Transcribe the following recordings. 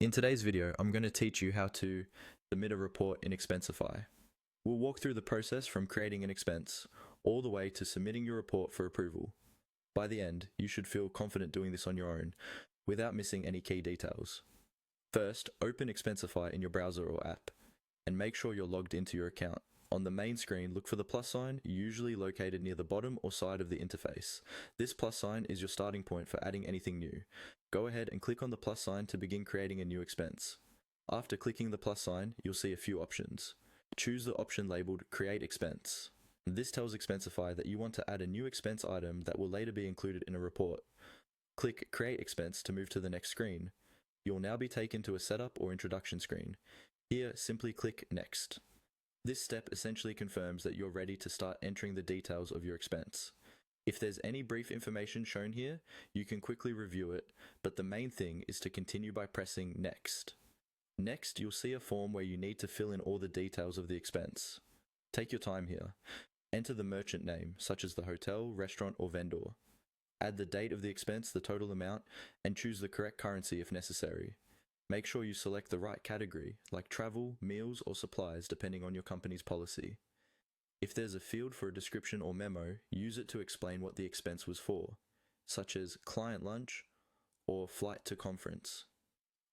In today's video, I'm going to teach you how to submit a report in Expensify. We'll walk through the process from creating an expense all the way to submitting your report for approval. By the end, you should feel confident doing this on your own without missing any key details. First, open Expensify in your browser or app and make sure you're logged into your account. On the main screen, look for the plus sign, usually located near the bottom or side of the interface. This plus sign is your starting point for adding anything new. Go ahead and click on the plus sign to begin creating a new expense. After clicking the plus sign, you'll see a few options. Choose the option labeled Create Expense. This tells Expensify that you want to add a new expense item that will later be included in a report. Click Create Expense to move to the next screen. You'll now be taken to a setup or introduction screen. Here, simply click Next. This step essentially confirms that you're ready to start entering the details of your expense. If there's any brief information shown here, you can quickly review it, but the main thing is to continue by pressing Next. Next, you'll see a form where you need to fill in all the details of the expense. Take your time here. Enter the merchant name, such as the hotel, restaurant, or vendor. Add the date of the expense, the total amount, and choose the correct currency if necessary. Make sure you select the right category, like travel, meals, or supplies, depending on your company's policy. If there's a field for a description or memo, use it to explain what the expense was for, such as client lunch or flight to conference.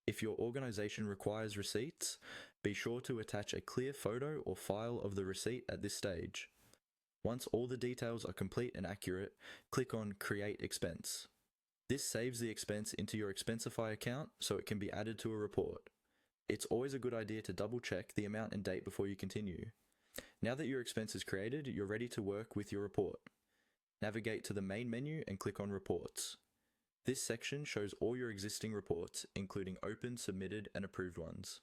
If your organization requires receipts, be sure to attach a clear photo or file of the receipt at this stage. Once all the details are complete and accurate, click on Create Expense. This saves the expense into your Expensify account so it can be added to a report. It's always a good idea to double check the amount and date before you continue. Now that your expense is created, you're ready to work with your report. Navigate to the main menu and click on Reports. This section shows all your existing reports, including open, submitted, and approved ones.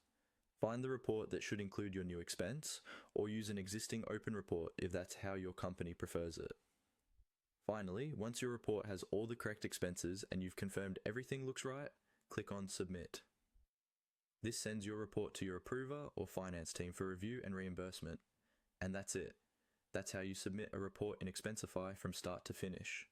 Find the report that should include your new expense, or use an existing open report if that's how your company prefers it. Finally, once your report has all the correct expenses and you've confirmed everything looks right, click on Submit. This sends your report to your approver or finance team for review and reimbursement. And that's it. That's how you submit a report in Expensify from start to finish.